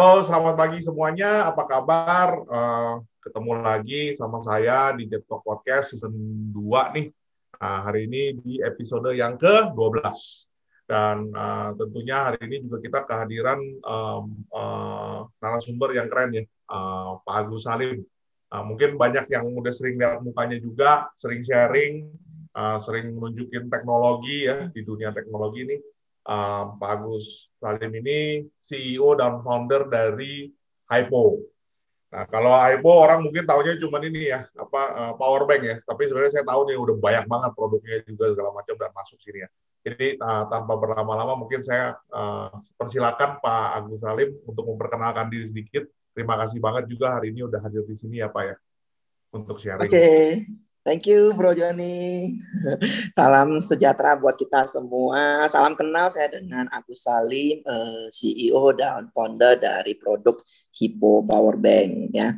Halo, selamat pagi semuanya. Apa kabar? Ketemu lagi sama saya di Jet Talk Podcast season 2 nih. Hari ini di episode yang ke-12. Dan tentunya hari ini juga kita kehadiran narasumber yang keren ya, Pak Agus Salim. Mungkin banyak yang udah sering lihat mukanya juga, sering sharing, sering menunjukin teknologi ya di dunia teknologi ini. Pak Agus Salim ini CEO dan founder dari Hypo. Nah, kalau Hypo orang mungkin tahunya cuma ini ya, power bank ya. Tapi sebenarnya saya tahu nih udah banyak banget produknya juga segala macam dan masuk sini ya. Jadi tanpa berlama-lama mungkin saya persilakan Pak Agus Salim untuk memperkenalkan diri sedikit. Terima kasih banget juga hari ini udah hadir di sini ya Pak ya untuk sharing. Oke. Thank you, Bro Joni. Salam sejahtera buat kita semua. Salam kenal, saya dengan Agus Salim, CEO dan founder dari produk Hypo Power Bank. Ya,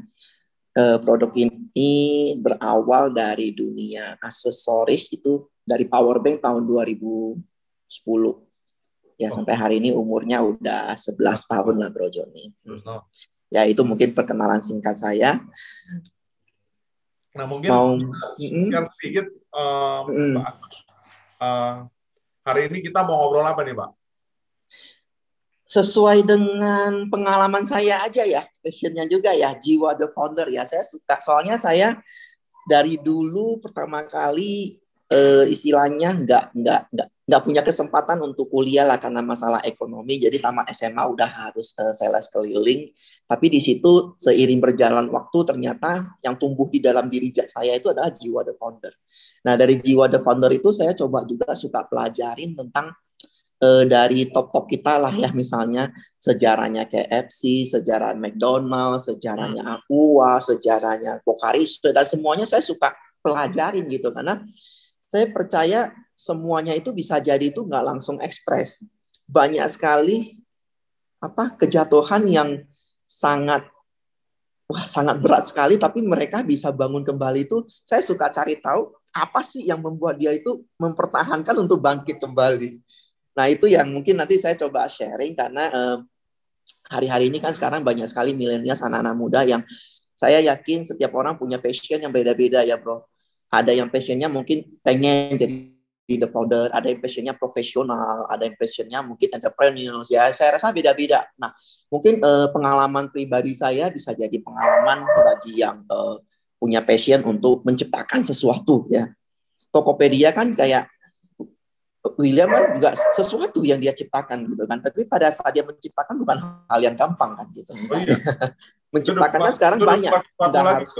produk ini berawal dari dunia aksesoris itu dari power bank tahun 2010. Ya, sampai hari ini umurnya udah 11 tahun lah, Bro Joni. Ya, itu mungkin perkenalan singkat saya. Nah, mungkin sekian sedikit, Pak Agus. Hari ini kita mau ngobrol apa nih, Pak? Sesuai dengan pengalaman saya aja ya, passionnya juga ya, jiwa the founder ya. Saya suka, soalnya saya dari dulu pertama kali istilahnya nggak punya kesempatan untuk kuliah lah karena masalah ekonomi. Jadi tamat SMA udah harus sales keliling. Tapi di situ seiring berjalan waktu ternyata yang tumbuh di dalam diri saya itu adalah jiwa the founder. Nah, dari jiwa the founder itu saya coba juga suka pelajarin tentang dari top-top kita lah ya, misalnya sejarahnya KFC, sejarah McDonald's, sejarahnya Aqua, sejarahnya Pocari Sweat, dan semuanya saya suka pelajarin gitu, karena saya percaya semuanya itu bisa jadi itu nggak langsung ekspres. Banyak sekali kejatuhan yang sangat berat sekali, tapi mereka bisa bangun kembali. Itu saya suka cari tahu apa sih yang membuat dia itu mempertahankan untuk bangkit kembali. Nah, itu yang mungkin nanti saya coba sharing, karena hari-hari ini kan sekarang banyak sekali milenial, anak-anak muda yang saya yakin setiap orang punya passion yang beda-beda ya, Bro. Ada yang passionnya mungkin pengen jadi the founder, ada yang passionnya profesional, ada yang passionnya mungkin entrepreneur. Ya, saya rasa beda-beda. Nah, mungkin pengalaman pribadi saya bisa jadi pengalaman bagi yang punya passion untuk menciptakan sesuatu ya. Tokopedia kan kayak William kan juga sesuatu yang dia ciptakan gitu kan, tapi pada saat dia menciptakan bukan hal yang gampang kan gitu misalnya. Menciptakan kan sekarang banyak, nggak harus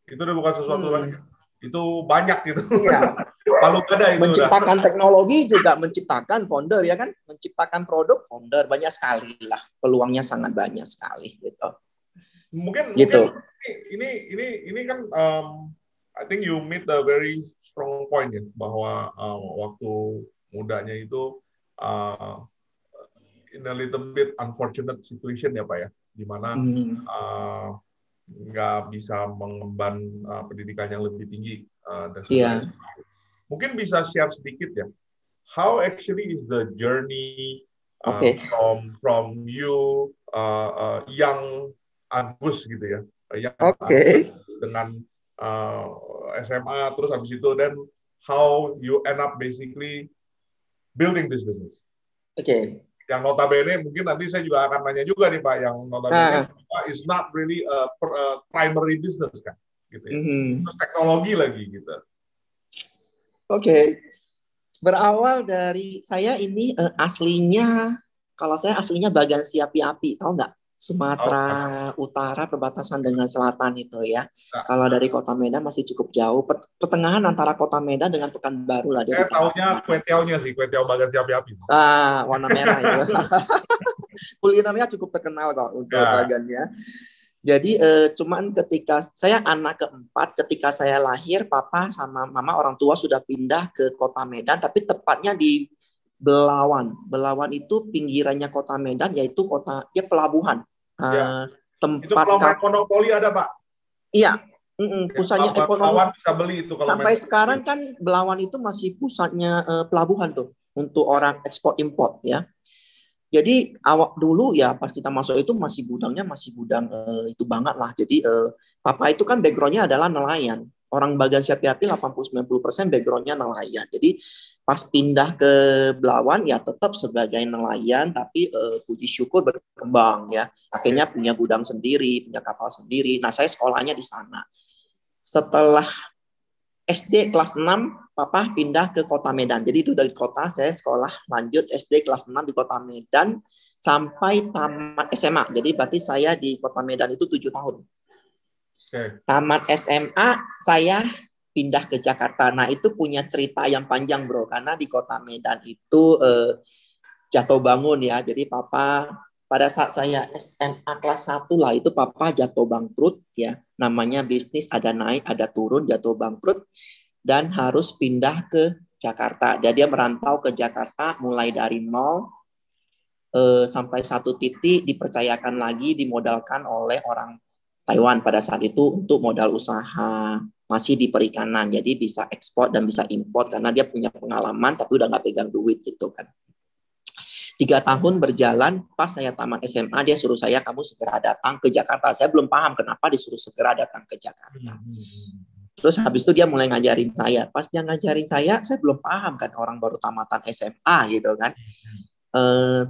itu udah bukan sesuatu lagi, itu banyak gitu. Iya. Palu gada itu menciptakan udah. Teknologi juga menciptakan founder ya kan, menciptakan produk founder, banyak sekali lah, peluangnya sangat banyak sekali gitu. Mungkin ini kan I think you made a very strong point ya, bahwa waktu mudanya itu in a little bit unfortunate situation ya Pak ya, di mana nggak bisa mengemban pendidikan yang lebih tinggi dan sebagainya. Mungkin bisa share sedikit ya, how actually is the journey from you young Agus gitu ya, yang dengan SMA terus habis itu, then how you end up basically building this business. Yang notabene mungkin nanti saya juga akan nanya juga nih Pak, yang notabene is not really a primary business kan, gitu ya. Terus teknologi lagi gitu. Berawal dari saya ini aslinya, kalau saya aslinya bagian Siapi-Api, tahu nggak? Sumatera Utara perbatasan dengan selatan itu ya. Kalau dari Kota Medan masih cukup jauh, pertengahan antara Kota Medan dengan Pekanbaru lah. Saya tahunya kue tiaonya sih, kue tiao bagan Siapi-Api. Warna merah itu. Kulinernya cukup terkenal kok untuk bagannya. Jadi cuman ketika saya anak keempat, ketika saya lahir, papa sama mama orang tua sudah pindah ke Kota Medan, tapi tepatnya di Belawan. Belawan itu pinggirannya Kota Medan, yaitu pelabuhan. Tempat itu pelabuhan monopoli ada Pak? Iya, pusatnya ekonomi. Belawan bisa beli itu kalau sampai sekarang kan Belawan itu masih pusatnya pelabuhan tuh untuk orang ekspor impor ya. Jadi awak dulu ya pas kita masuk itu masih gudangnya masih gudang itu banget lah. Jadi papa itu kan backgroundnya adalah nelayan. Orang bagian siapi-api 80-90% backgroundnya nelayan. Jadi pas pindah ke Belawan ya tetap sebagai nelayan, tapi puji syukur berkembang ya. Akhirnya punya gudang sendiri, punya kapal sendiri. Nah saya sekolahnya di sana. Setelah SD kelas 6, papa pindah ke kota Medan. Jadi itu dari kota, saya sekolah lanjut SD kelas 6 di kota Medan sampai tamat SMA. Jadi berarti saya di kota Medan itu 7 tahun. Tamat SMA, saya pindah ke Jakarta. Nah itu punya cerita yang panjang bro, karena di kota Medan itu jatuh bangun ya. Jadi papa pada saat saya SMA kelas 1 lah itu papa jatuh bangkrut ya. Namanya bisnis ada naik, ada turun, jatuh bangkrut dan harus pindah ke Jakarta. Jadi dia merantau ke Jakarta mulai dari nol sampai satu titik dipercayakan lagi dimodalkan oleh orang Taiwan pada saat itu untuk modal usaha masih di perikanan. Jadi bisa ekspor dan bisa import karena dia punya pengalaman tapi udah nggak pegang duit gitu kan. 3 tahun berjalan, pas saya tamat SMA, dia suruh saya, kamu segera datang ke Jakarta. Saya belum paham kenapa disuruh segera datang ke Jakarta. Terus habis itu dia mulai ngajarin saya. Pas dia ngajarin saya belum paham kan, orang baru tamatan SMA gitu kan.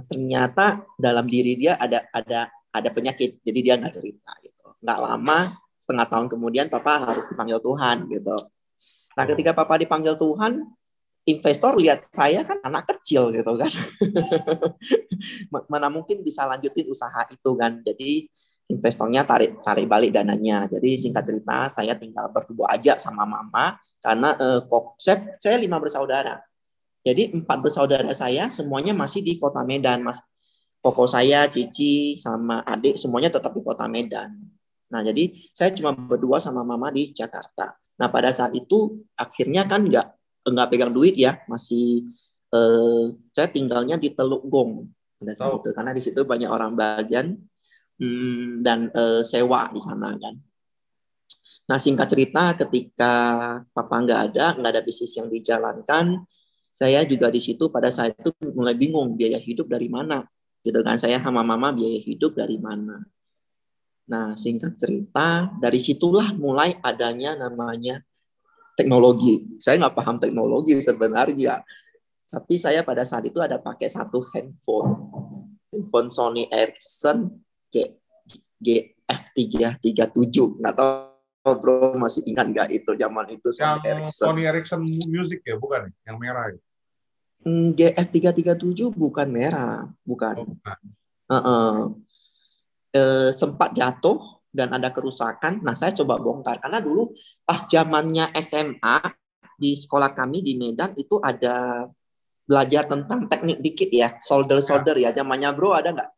Ternyata dalam diri dia ada penyakit, jadi dia nggak cerita gitu. Nggak lama, setengah tahun kemudian, papa harus dipanggil Tuhan gitu. Nah, ketika papa dipanggil Tuhan, investor lihat saya kan anak kecil gitu kan. Mana mungkin bisa lanjutin usaha itu kan. Jadi investornya tarik balik dananya. Jadi singkat cerita saya tinggal berdua aja sama mama karena saya 5 bersaudara. Jadi 4 bersaudara saya semuanya masih di kota Medan, Mas. Koko saya, Cici sama adik semuanya tetap di kota Medan. Nah, jadi saya cuma berdua sama mama di Jakarta. Nah, pada saat itu akhirnya kan nggak pegang duit ya, masih saya tinggalnya di Teluk Gong pada saat itu karena di situ banyak orang Bajan dan sewa di sana kan. Nah singkat cerita ketika papa nggak ada bisnis yang dijalankan, saya juga di situ pada saat itu mulai bingung biaya hidup dari mana gitu kan. Saya sama mama biaya hidup dari mana. Nah singkat cerita dari situlah mulai adanya namanya teknologi. Saya nggak paham teknologi sebenarnya. Tapi saya pada saat itu ada pakai satu handphone Sony Ericsson GF337. Nggak tahu bro masih ingat nggak itu zaman itu Sony Ericsson. Sony Ericsson Music ya, bukan? Yang merah ya? GF337 bukan merah, bukan. Sempat jatuh dan ada kerusakan. Nah, saya coba bongkar karena dulu pas zamannya SMA di sekolah kami di Medan itu ada belajar tentang teknik dikit ya, solder ya. Zamannya bro ada nggak?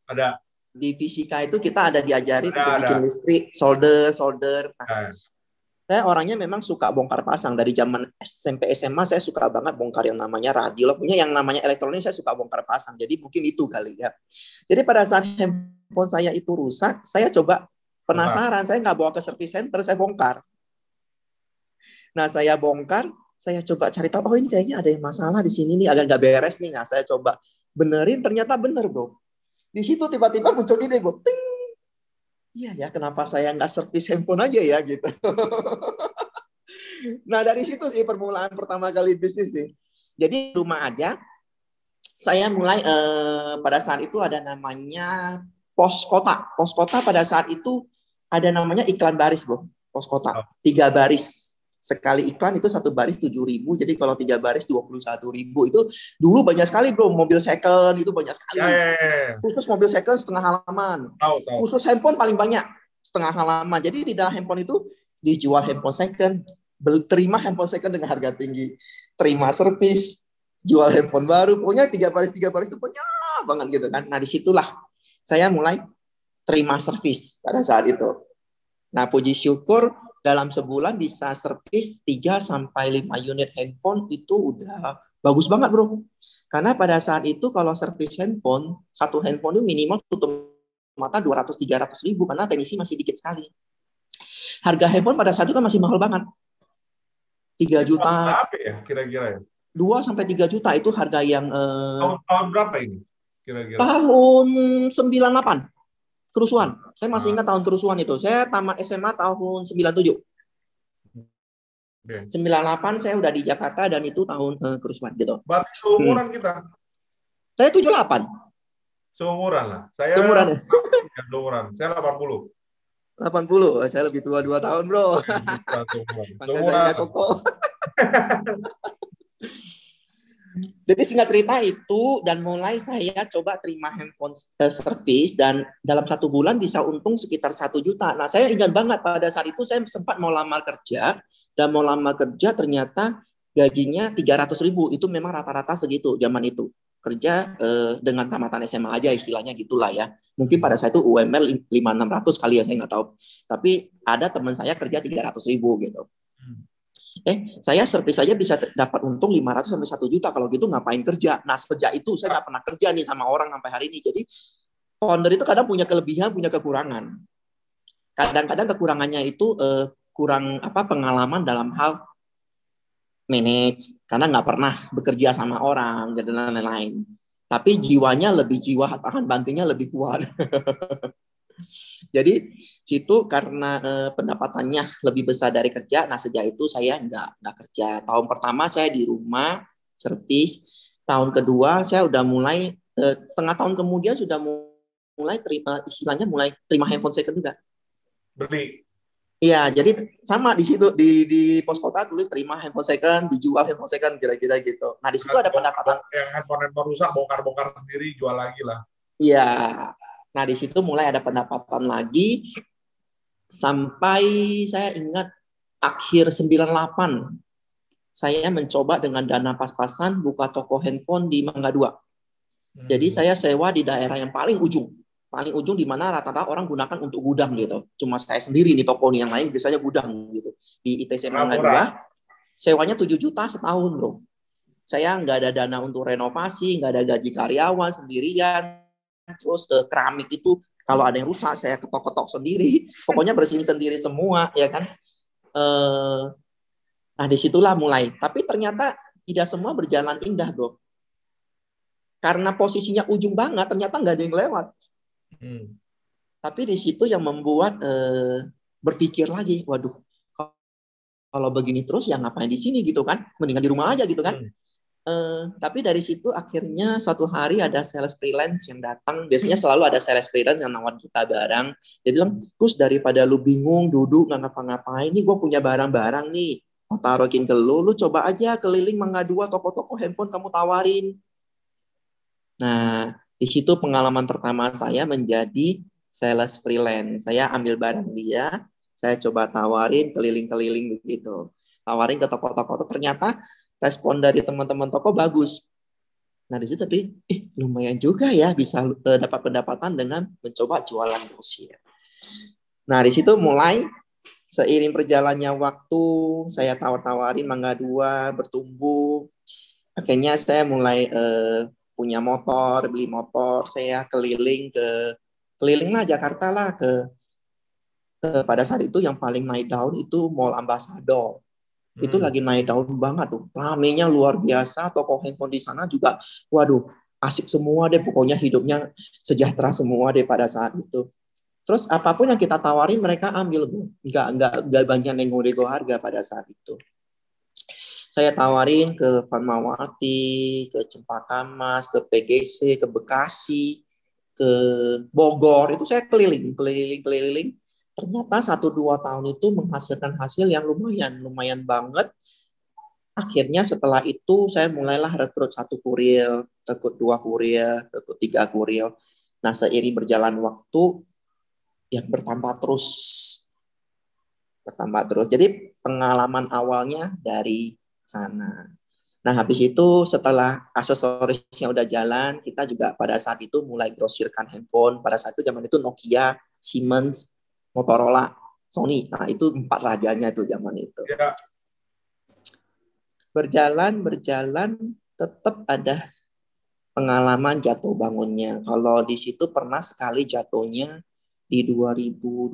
Ada. Di fisika itu kita ada diajarin untuk bikin listrik, solder. Nah, saya orangnya memang suka bongkar pasang dari zaman SMP SMA. Saya suka banget bongkar yang namanya radio, punya yang namanya elektronik saya suka bongkar pasang. Jadi mungkin itu kali ya. Jadi pada saat handphone saya itu rusak, saya coba penasaran, saya nggak bawa ke service center, saya bongkar. Nah saya bongkar, saya coba cari tahu, oh ini kayaknya ada yang masalah di sini nih, agak nggak beres nih. Nah saya coba benerin, ternyata bener bro. Di situ tiba-tiba muncul ide bro, ting. Iya ya, kenapa saya nggak servis handphone aja ya gitu. Nah dari situ sih permulaan pertama kali bisnis sih. Jadi rumah aja, saya mulai pada saat itu ada namanya pos kota. Pos kota pada saat itu ada namanya iklan baris bro, pos kota 3 baris. Sekali iklan itu 1 baris 7.000, jadi kalau 3 baris 21.000 itu dulu banyak sekali bro. Mobil second itu banyak sekali. Khusus mobil second setengah halaman. Khusus handphone paling banyak setengah halaman. Jadi di dalam handphone itu dijual handphone second, terima handphone second dengan harga tinggi, terima servis, jual handphone baru. Pokoknya 3 baris itu banyak banget gitu kan. Nah disitulah saya mulai terima servis pada saat itu. Nah puji syukur dalam sebulan bisa servis 3-5 unit handphone itu udah bagus banget bro. Karena pada saat itu kalau servis handphone, satu handphone itu minimal tutup mata 200-300 ribu karena teknisi masih dikit sekali. Harga handphone pada saat itu kan masih mahal banget. 3 juta. Berapa ya kira-kira ya? 2-3 juta itu harga yang... Tahun berapa ini kira-kira? Tahun 98 kerusuhan. Saya masih Nah, ingat tahun kerusuhan itu. Saya tamat SMA tahun 97. oke. 98 saya udah di Jakarta dan itu tahun kerusuhan gitu. Berarti seumuran kita, Saya 78. seumuran lah. Saya Seumuran ya? seumuran. Saya 80. 80. Saya lebih tua 2 tahun, Bro. Bukan seumuran. Maka saya Seumuran. kokoh. Jadi singkat cerita itu dan mulai saya coba terima handphone service dan dalam 1 bulan bisa untung sekitar 1 juta. Nah saya ingat banget pada saat itu saya sempat mau lamar kerja dan mau lamar kerja ternyata gajinya 300.000 itu memang rata-rata segitu zaman itu kerja dengan tamatan SMA aja istilahnya gitulah ya. Mungkin pada saat itu UMR 500-600 kali ya saya nggak tahu. Tapi ada teman saya kerja 300.000 gitu. Saya servis saja bisa dapat untung 500 sampai 1 juta. Kalau gitu ngapain kerja? Nah, sejak itu saya nggak pernah kerja nih sama orang sampai hari ini. Jadi, founder itu kadang punya kelebihan, punya kekurangan. Kadang-kadang kekurangannya itu kurang pengalaman dalam hal manage, karena nggak pernah bekerja sama orang, dan lain-lain. Tapi jiwanya jiwa tahan bantingnya lebih kuat. Jadi situ karena pendapatannya lebih besar dari kerja, nah sejak itu saya nggak kerja. Tahun pertama saya di rumah servis, tahun kedua saya udah mulai setengah tahun kemudian sudah mulai terima handphone second juga. Beli. Iya, jadi sama di situ di pos kota tulis terima handphone second, dijual handphone second kira-kira gitu. Nah di situ ada pendapatan. Yang handphone rusak bongkar-bongkar sendiri jual lagi lah. Iya. Nah, di situ mulai ada pendapatan lagi sampai saya ingat akhir 98 saya mencoba dengan dana pas-pasan buka toko handphone di Mangga 2. Jadi saya sewa di daerah yang paling ujung di mana rata-rata orang gunakan untuk gudang gitu. Cuma saya sendiri nih toko nih, yang lain biasanya gudang gitu. Di ITC Mangga 2 sewanya 7 juta setahun, Bro. Saya nggak ada dana untuk renovasi, nggak ada gaji karyawan, sendirian. Terus keramik itu kalau ada yang rusak saya ketok-ketok sendiri, pokoknya bersihin sendiri semua ya kan. Nah disitulah mulai, tapi ternyata tidak semua berjalan indah, Bro, karena posisinya ujung banget ternyata nggak ada yang lewat. Tapi di situ yang membuat berpikir lagi, waduh kalau begini terus ya ngapain di sini gitu kan, mendingan di rumah aja gitu kan. Tapi dari situ akhirnya suatu hari ada sales freelance yang datang. Biasanya selalu ada sales freelance yang nawar kita barang. Dia bilang, Gus, daripada lu bingung duduk nggak ngapa-ngapain, nih gue punya barang-barang nih, mau taruhin ke lu coba aja keliling Mangga 2 toko-toko handphone kamu tawarin. Nah di situ pengalaman pertama saya menjadi sales freelance. Saya ambil barang dia, saya coba tawarin keliling-keliling begitu, tawarin ke toko-toko. Ternyata respon dari teman-teman toko bagus. Nah di situ tapi lumayan juga ya bisa dapat pendapatan dengan mencoba jualan grosir. Nah di situ mulai seiring berjalannya waktu saya tawar-tawarin Mangga 2 bertumbuh. Akhirnya saya mulai punya motor, beli motor, saya keliling lah Jakarta lah ke pada saat itu yang paling naik daun itu Mall Ambassador. Itu lagi naik daun banget tuh. Ramenya luar biasa, toko handphone di sana juga, waduh, asik semua deh, pokoknya hidupnya sejahtera semua deh pada saat itu. Terus apapun yang kita tawarin mereka ambil, Bu. Nggak banyak nego-nego harga pada saat itu. Saya tawarin ke Fatmawati, ke Cempaka Mas, ke PGC, ke Bekasi, ke Bogor. Itu saya keliling. Ternyata 1-2 tahun itu menghasilkan hasil yang lumayan banget. Akhirnya setelah itu saya mulailah rekrut 1 kurir, rekrut 2 kurir, rekrut 3 kurir. Nah seiring berjalan waktu ya bertambah terus. Jadi pengalaman awalnya dari sana. Nah habis itu setelah aksesorisnya udah jalan, kita juga pada saat itu mulai grosirkan handphone. Pada saat itu zaman itu Nokia, Siemens, Motorola, Sony. Nah, itu 4 rajanya tuh zaman itu. Ya. Berjalan, tetap ada pengalaman jatuh bangunnya. Kalau di situ pernah sekali jatuhnya di 2012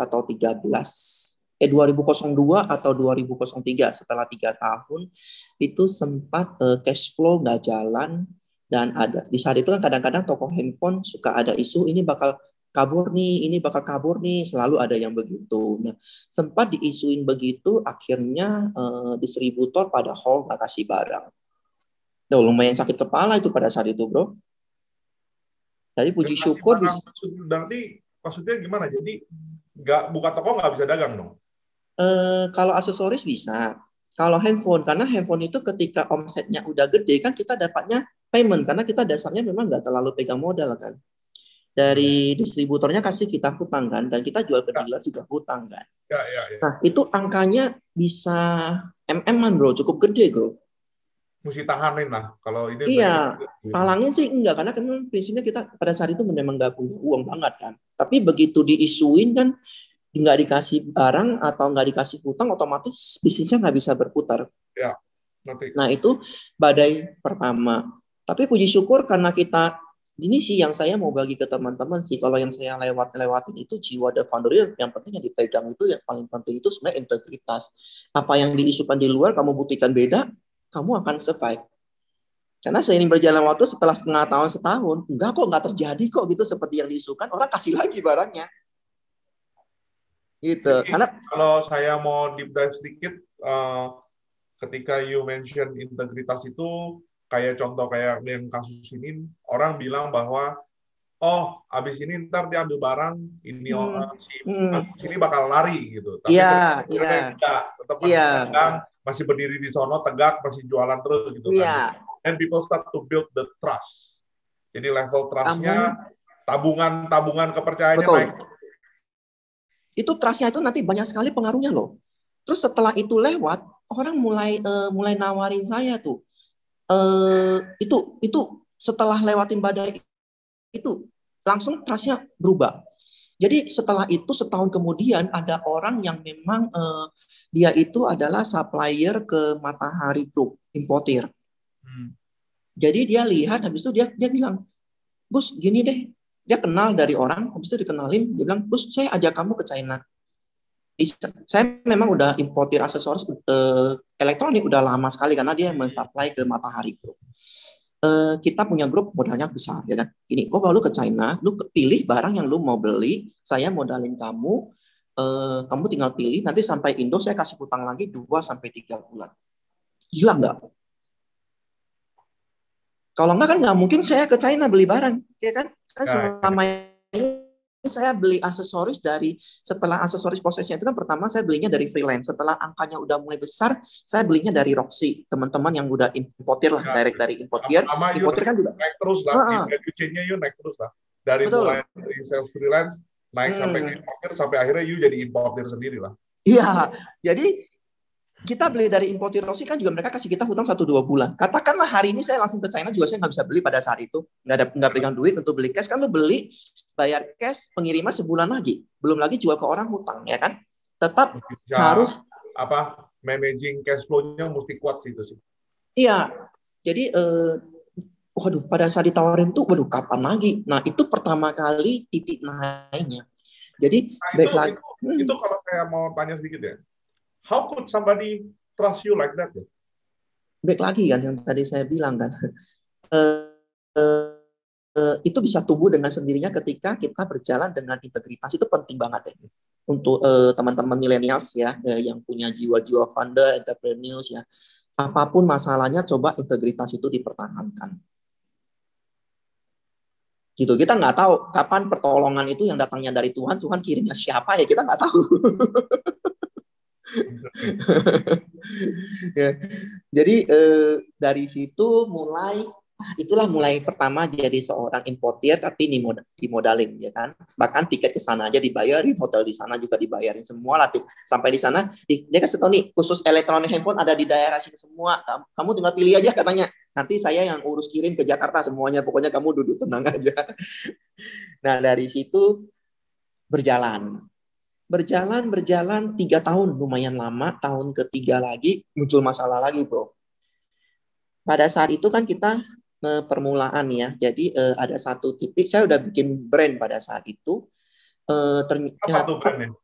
atau 2002 atau 2003 setelah 3 tahun itu sempat cash flow nggak jalan. Dan ada di saat itu kan kadang-kadang toko handphone suka ada isu ini bakal kabur nih, ini bakal kabur nih, selalu ada yang begitu. Nah, sempat diisuin begitu, akhirnya distributor pada hold nggak kasih barang. Duh, lumayan sakit kepala itu pada saat itu, bro. Jadi puji syukur barang, berarti maksudnya gimana? Jadi nggak buka toko nggak bisa dagang dong? Kalau aksesoris bisa. Kalau handphone, karena handphone itu ketika omsetnya udah gede kan kita dapatnya payment karena kita dasarnya memang nggak terlalu pegang modal kan. Dari distributornya kasih kita hutang kan, dan kita jual ke dealer juga hutang kan. Ya. Nah itu angkanya bisa MM-an bro, cukup gede bro. Mesti tahanin lah kalau ini. Iya, palangin sih enggak karena kan prinsipnya kita pada saat itu memang nggak punya uang banget kan. Tapi begitu diisuin kan nggak dikasih barang atau nggak dikasih hutang, otomatis bisnisnya nggak bisa berputar. Ya, nanti. Nah itu badai pertama. Tapi puji syukur karena kita ini sih yang saya mau bagi ke teman-teman sih. Kalau yang saya lewatin itu jiwa the founder, yang penting yang dipegang itu yang paling penting itu sebenarnya integritas. Apa yang diisukan di luar kamu buktikan beda, kamu akan survive. Karena seiring berjalan waktu setelah setengah tahun setahun, enggak kok nggak terjadi kok gitu seperti yang diisukan, orang kasih lagi barangnya. Gitu. Jadi, karena kalau saya mau deep dive sedikit, ketika you mention integritas itu kayak contoh kayak yang kasus ini, orang bilang bahwa abis ini ntar dia ambil barang ini kasus ini bakal lari gitu. Tapi tidak, tetap masih pegang, masih berdiri di sono tegak, masih jualan terus gitu kan. And people start to build the trust. Jadi level trust-nya, tabungan kepercayaannya naik. Itu trust-nya itu nanti banyak sekali pengaruhnya loh. Terus setelah itu lewat, orang mulai nawarin saya tuh. Itu setelah lewatin badai itu langsung trust-nya berubah. Jadi setelah itu setahun kemudian ada orang yang memang dia itu adalah supplier ke Matahari Group, importir. Jadi dia lihat habis itu dia bilang, Gus gini deh, dia kenal dari orang, habis itu dikenalin, dia bilang, Gus saya ajak kamu ke China. Saya memang udah importir aksesoris elektronik udah lama sekali karena dia mensupply ke Matahari Group. Kita punya grup modalnya besar ya kan. Ini kok kalau lu ke China, lu pilih barang yang lu mau beli, saya modalin kamu, kamu tinggal pilih, nanti sampai Indo saya kasih hutang lagi 2-3 bulan. Gila nggak? Kalau nggak kan nggak mungkin saya ke China beli barang, ya kan? Kan selama ini saya beli aksesoris setelah aksesoris prosesnya itu kan pertama saya belinya dari freelance. Setelah angkanya udah mulai besar, saya belinya dari Roxy, teman-teman yang udah importir lah, direct dari importir. Importir kan juga naik terus lah, value chain-nya naik terus lah. Dari mulai dari sales freelance naik sampai ke importir, sampai akhirnya jadi importir sendiri lah. Iya, jadi kita beli dari importir Roxy kan juga mereka kasih kita hutang 1-2 bulan. Katakanlah hari ini saya langsung ke China juga saya nggak bisa beli pada saat itu. Nggak pegang duit untuk beli cash. Kan lu beli, bayar cash, pengiriman sebulan lagi. Belum lagi jual ke orang hutang, ya kan? Tetap harus managing cash flow-nya mesti kuat sih itu sih. Iya. Jadi pada saat ditawarin tuh, kapan lagi? Nah, itu pertama kali titik naiknya. Jadi itu kalau saya mau tanya sedikit ya. How could somebody trust you like that? Baik lagi kan yang tadi saya bilang kan, itu bisa tumbuh dengan sendirinya ketika kita berjalan dengan integritas. Itu penting banget ya untuk teman-teman millennials ya, yang punya jiwa-jiwa founder, entrepreneurs ya. Apapun masalahnya, coba integritas itu dipertahankan. Gitu, kita nggak tahu kapan pertolongan itu yang datangnya dari Tuhan, Tuhan kirimnya siapa ya kita nggak tahu. Ya. Jadi dari situ mulai pertama jadi seorang importir tapi dimodalin ya kan, bahkan tiket ke sana aja dibayarin, hotel di sana juga dibayarin semua lah. Sampai di sana dia kasih tahu nih, khusus elektronik handphone ada di daerah sini semua, kamu tinggal pilih aja katanya, nanti saya yang urus kirim ke Jakarta semuanya, pokoknya kamu duduk tenang aja. Nah dari situ berjalan 3 tahun, lumayan lama. Tahun ketiga lagi muncul masalah lagi bro. Pada saat itu kan kita permulaan ya, jadi ada satu titik saya udah bikin brand pada saat itu. Ternyata, apa tuh brandnya?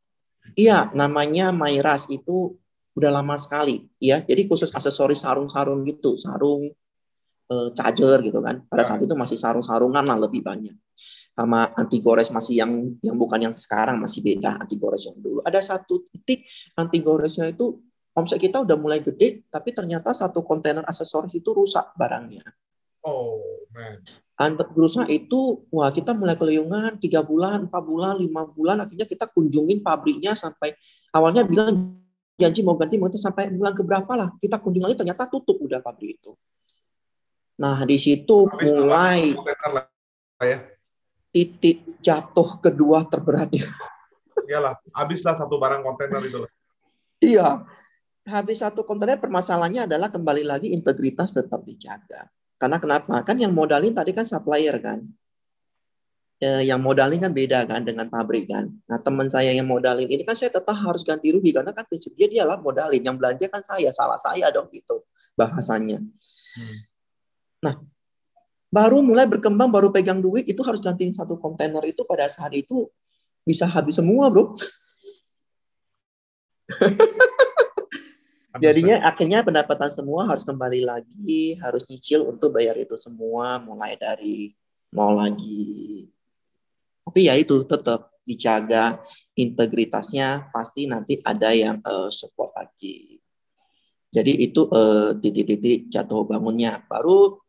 Iya, namanya Myras, itu udah lama sekali ya. Jadi khusus aksesoris sarung-sarung gitu, sarung charger gitu kan. Pada Ya. saat itu masih sarung-sarungan lah lebih banyak. Sama anti gores masih yang bukan yang sekarang, masih beda anti gores yang dulu. Ada satu titik anti goresnya itu omset kita udah mulai gede, tapi ternyata satu kontainer aksesoris itu rusak barangnya. Oh, man. Berusaha itu, wah kita mulai keliungan 3 bulan, 4 bulan, 5 bulan, akhirnya kita kunjungin pabriknya sampai awalnya bilang janji mau ganti sampai bulan keberapa lah. Kita kunjung lagi ternyata tutup udah pabrik itu. Nah di situ Habis mulai lah ya. titik jatuh kedua terberatnya. Iyalah, habislah satu barang kontainer itu. Iya, habis satu kontainer permasalahannya adalah kembali lagi integritas tetap dijaga. Karena kenapa? Kan yang modalin tadi kan supplier kan. Yang modalin kan beda kan dengan pabrik kan. Nah teman saya yang modalin ini kan saya tetap harus ganti rugi karena kan prinsip dia lah modalin. Yang belanja kan saya, salah saya dong gitu bahasanya. Nah baru mulai berkembang, baru pegang duit itu harus gantiin satu kontainer itu pada saat itu bisa habis semua bro. Jadinya akhirnya pendapatan semua harus kembali lagi, harus nyicil untuk bayar itu semua, mulai dari nol lagi. Tapi ya itu tetap dijaga integritasnya, pasti nanti ada yang support lagi. Jadi itu titik-titik jatuh bangunnya. Baru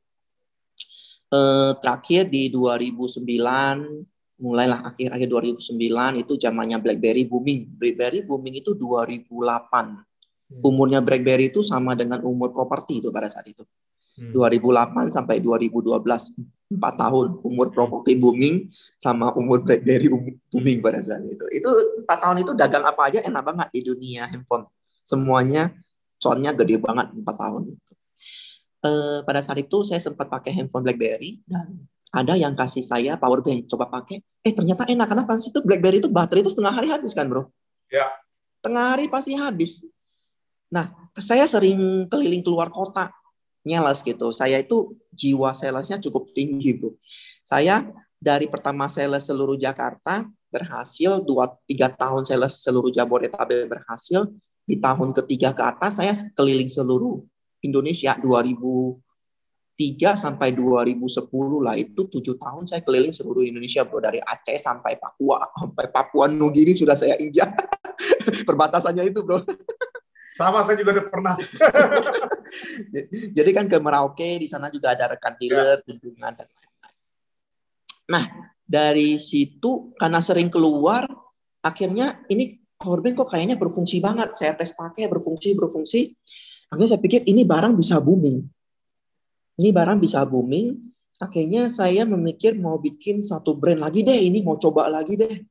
terakhir di 2009, mulailah akhir-akhir 2009 itu zamannya BlackBerry booming. BlackBerry booming itu 2008. Umurnya BlackBerry itu sama dengan umur properti itu pada saat itu. 2008 sampai 2012, 4 tahun umur properti booming sama umur BlackBerry booming pada saat itu. Itu 4 tahun itu dagang apa aja enak banget di dunia handphone. Semuanya soalnya gede banget 4 tahun. Pada saat itu saya sempat pakai handphone BlackBerry dan ada yang kasih saya power bank, coba pakai. Ternyata enak karena pas itu BlackBerry itu baterai itu setengah hari habis kan bro? Ya. Tengah hari pasti habis. Nah, saya sering keliling keluar kota, nyeles gitu. Saya itu jiwa salesnya cukup tinggi, bro. Saya dari pertama sales seluruh Jakarta, berhasil 2-3 tahun sales seluruh Jabodetabek berhasil. Di tahun ketiga ke atas, saya keliling seluruh Indonesia 2003 sampai 2010 lah. Itu 7 tahun saya keliling seluruh Indonesia, bro. Dari Aceh sampai Papua Nugini sudah saya injak. Perbatasannya itu, bro. Sama, saya juga udah pernah. Jadi kan ke Merauke, di sana juga ada rekan dealer, kunjungan, dan lain-lain. Nah, dari situ karena sering keluar, akhirnya ini powerbank kok kayaknya berfungsi banget. Saya tes pakai, berfungsi. Akhirnya saya pikir ini barang bisa booming. Akhirnya saya memikir mau bikin satu brand lagi deh, ini mau coba lagi deh.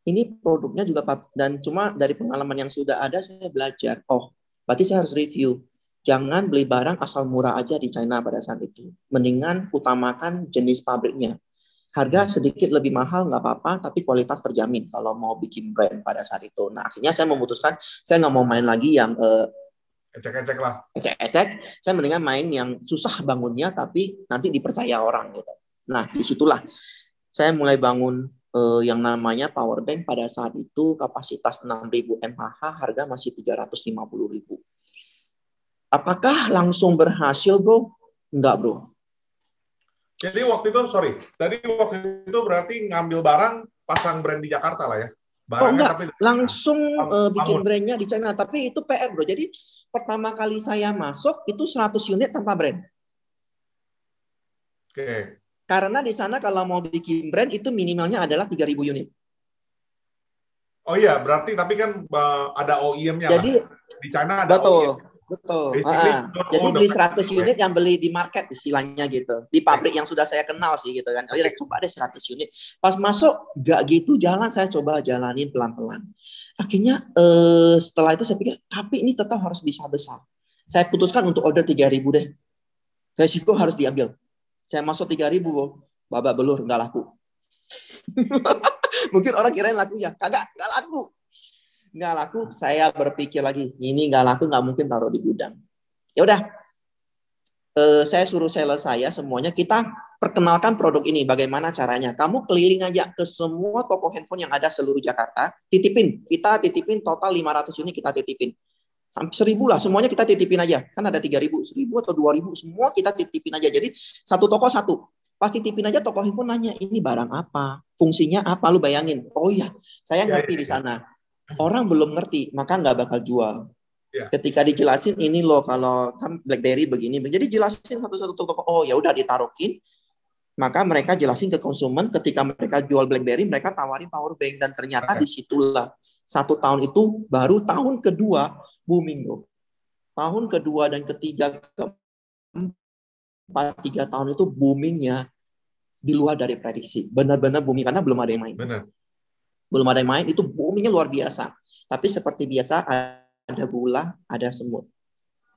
Ini produknya juga, dan cuma dari pengalaman yang sudah ada saya belajar, berarti saya harus review. Jangan beli barang asal murah aja di China pada saat itu. Mendingan utamakan jenis pabriknya. Harga sedikit lebih mahal nggak apa-apa, tapi kualitas terjamin kalau mau bikin brand pada saat itu. Nah akhirnya saya memutuskan, saya nggak mau main lagi yang ecek-ecek lah. Ecek-ecek, saya mendingan main yang susah bangunnya, tapi nanti dipercaya orang gitu. Nah disitulah saya mulai bangun yang namanya power bank. Pada saat itu kapasitas 6.000 mAh, harga masih 350.000. Apakah langsung berhasil, bro? Enggak, bro. Jadi waktu itu berarti ngambil barang, pasang brand di Jakarta lah ya? Enggak. Tapi langsung bikin brandnya di China. Tapi itu PR, bro. Jadi pertama kali saya masuk, itu 100 unit tanpa brand. Oke. Karena di sana kalau mau bikin brand itu minimalnya adalah 3.000 unit. Oh iya, berarti tapi kan ada OEM-nya. Jadi di China ada betul, OEM. Betul. Jadi beli 100 unit yang beli di market istilahnya gitu. Di pabrik yang sudah saya kenal sih gitu kan. Coba deh 100 unit. Pas masuk nggak gitu jalan, saya coba jalanin pelan-pelan. Akhirnya setelah itu saya pikir, tapi ini tetap harus bisa besar. Saya putuskan untuk order 3.000 deh. Resiko harus diambil. Saya masuk 3.000, babak belur, nggak laku. Mungkin orang kirain laku ya, nggak laku. Nggak laku, saya berpikir lagi, ini nggak laku, nggak mungkin taruh di gudang. Ya udah, saya suruh sales saya semuanya, kita perkenalkan produk ini, bagaimana caranya. Kamu keliling aja ke semua toko handphone yang ada seluruh Jakarta, kita titipin total 500 unit kita titipin. hampir 1.000 lah, semuanya kita titipin aja. Kan ada 3.000, 1.000 atau 2.000, semua kita titipin aja. Jadi satu toko satu. Pasti titipin aja, toko handphone nanya, ini barang apa? Fungsinya apa? Lu bayangin. Oh iya, saya ngerti di sana. Orang belum ngerti, maka nggak bakal jual. Ketika dijelasin, ini loh kalau kan BlackBerry begini. Jadi jelasin satu-satu toko. Oh ya udah ditaruhin. Maka mereka jelasin ke konsumen, ketika mereka jual BlackBerry, mereka tawarin power bank. Dan ternyata disitulah 1 tahun itu, baru tahun kedua booming loh. Tahun kedua dan ketiga, keempat, 3 tahun itu boomingnya di luar dari prediksi. Benar-benar booming, karena belum ada yang main. Benar. Belum ada yang main, itu boomingnya luar biasa. Tapi seperti biasa, ada gula, ada semut.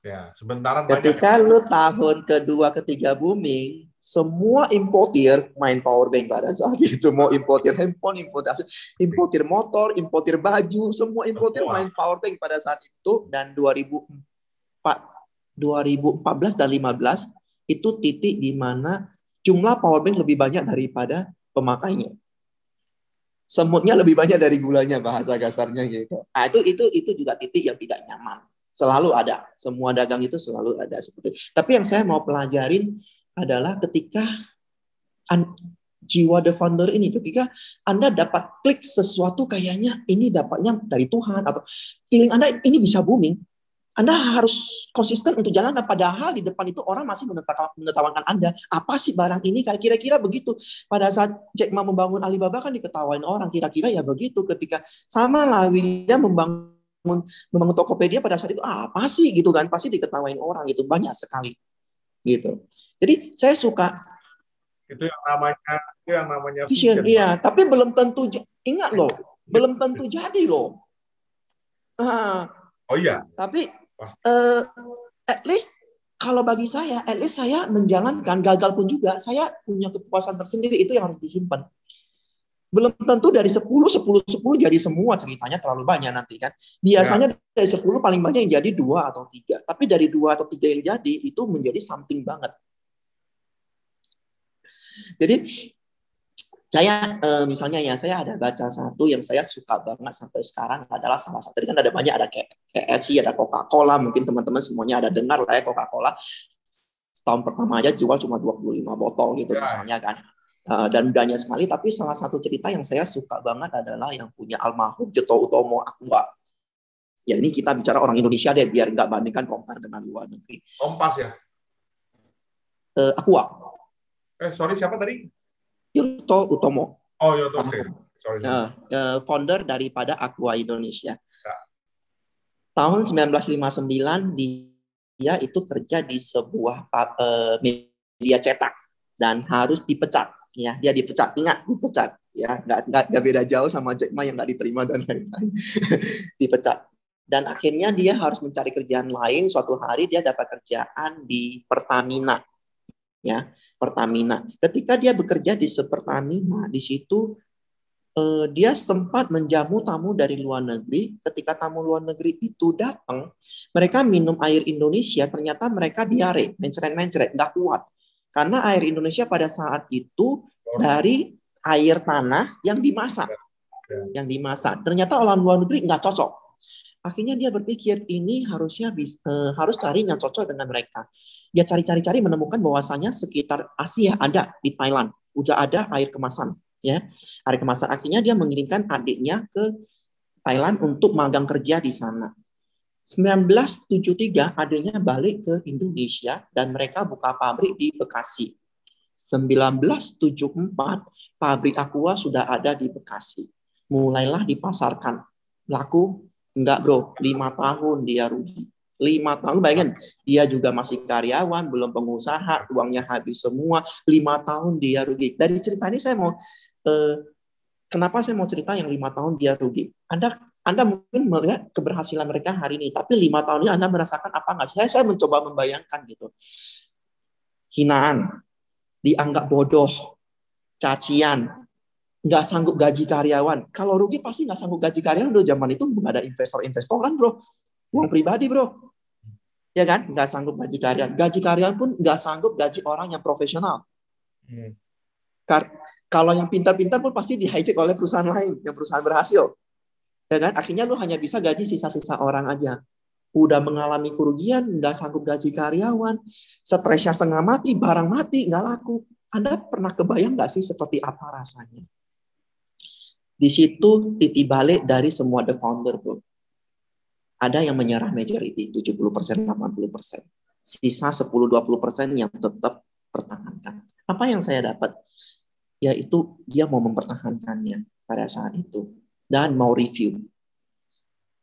Ya, sebentar. Ketika lu tahun kedua, ketiga booming, semua importir main power bank pada saat itu. Mau importir handphone, importir motor, importir baju, semua importir main power bank pada saat itu. Dan 2014 dan 2015 itu titik di mana jumlah power bank lebih banyak daripada pemakainya. Semutnya lebih banyak dari gulanya, bahasa kasarnya gitu. Nah, itu juga titik yang tidak nyaman. Selalu ada. Semua dagang itu selalu ada seperti itu. Tapi yang saya mau pelajarin adalah ketika jiwa the founder ini, ketika Anda dapat klik sesuatu kayaknya ini dapatnya dari Tuhan, atau feeling Anda ini bisa booming, Anda harus konsisten untuk jalan, padahal di depan itu orang masih menertawakan Anda. Apa sih barang ini? Kira-kira begitu. Pada saat Jack Ma membangun Alibaba kan diketawain orang, kira-kira ya begitu. Ketika sama lah William membangun Tokopedia pada saat itu, apa sih gitu kan? Pasti diketawain orang gitu, banyak sekali. Gitu. Jadi saya suka itu yang namanya vision, iya, tapi belum tentu ingat loh, belum tentu jadi loh. Oh iya. Tapi at least kalau bagi saya, at least saya menjalankan, gagal pun juga saya punya kepuasan tersendiri, itu yang harus disimpan. Belum tentu dari 10 jadi semua, ceritanya terlalu banyak nanti kan. Biasanya dari 10 paling banyak yang jadi 2 atau 3. Tapi dari 2 atau 3 yang jadi, itu menjadi something banget. Jadi, saya misalnya ya, saya ada baca satu yang saya suka banget sampai sekarang adalah salah satu. Tadi kan ada banyak, ada KFC, ada Coca-Cola, mungkin teman-teman semuanya ada dengar lah ya Coca-Cola. Setahun pertama aja jual cuma 25 botol gitu misalnya kan. Dan banyak sekali, tapi salah satu cerita yang saya suka banget adalah yang punya almarhum Joko Utomo Aqua. Ya ini kita bicara orang Indonesia deh, biar nggak bandingkan compare dengan luar negeri. Kompas ya? Aqua. Sorry, siapa tadi? Joko Utomo. Oh, Yoto, oke. Sorry. Founder daripada Aqua Indonesia. Ya. Tahun 1959 dia itu kerja di sebuah media cetak dan harus dipecat. Ya, dia dipecat, ingat dipecat. Ya, nggak beda jauh sama Jack Ma yang nggak diterima dan lain-lain. Dipecat. Dan akhirnya dia harus mencari kerjaan lain. Suatu hari dia dapat kerjaan di Pertamina. Ya, Pertamina. Ketika dia bekerja di Pertamina, di situ dia sempat menjamu tamu dari luar negeri. Ketika tamu luar negeri itu datang, mereka minum air Indonesia, ternyata mereka diare, mencret-mencret, nggak kuat. Karena air Indonesia pada saat itu dari air tanah yang dimasak. Yang dimasak. Ternyata orang luar negeri nggak cocok. Akhirnya dia berpikir, ini harusnya harus cari yang cocok dengan mereka. Dia cari-cari menemukan bahwasanya sekitar Asia ada di Thailand. Udah ada air kemasan. Ya, air kemasan. Akhirnya dia mengirimkan adiknya ke Thailand untuk magang kerja di sana. 1973 adanya balik ke Indonesia dan mereka buka pabrik di Bekasi. 1974 pabrik Aqua sudah ada di Bekasi. Mulailah dipasarkan. Laku enggak bro, 5 tahun dia rugi. 5 tahun, bayangin, dia juga masih karyawan, belum pengusaha, uangnya habis semua. 5 tahun dia rugi. Dari cerita ini saya mau kenapa saya mau cerita yang 5 tahun dia rugi. Anda mungkin melihat keberhasilan mereka hari ini, tapi 5 tahun ini Anda merasakan apa nggak? Saya mencoba membayangkan gitu. Hinaan, dianggap bodoh, cacian, nggak sanggup gaji karyawan. Kalau rugi pasti nggak sanggup gaji karyawan. Dulu zaman itu nggak ada investor-investoran bro, uang pribadi bro, ya kan? Nggak sanggup gaji karyawan. Gaji karyawan pun nggak sanggup gaji orang yang profesional. Kalau yang pintar-pintar pun pasti di-hijack oleh perusahaan lain, yang perusahaan berhasil. Ya kan? Akhirnya lu hanya bisa gaji sisa-sisa orang aja. udah mengalami kerugian, nggak sanggup gaji karyawan, stresnya setengah mati, barang mati, nggak laku. Anda pernah kebayang nggak sih seperti apa rasanya? Di situ titik balik dari semua the founder, bro. Ada yang menyerah majority, 70%, 80%. Sisa 10-20% yang tetap pertahankan. Apa yang saya dapat? Yaitu dia mau mempertahankannya pada saat itu. Dan mau review.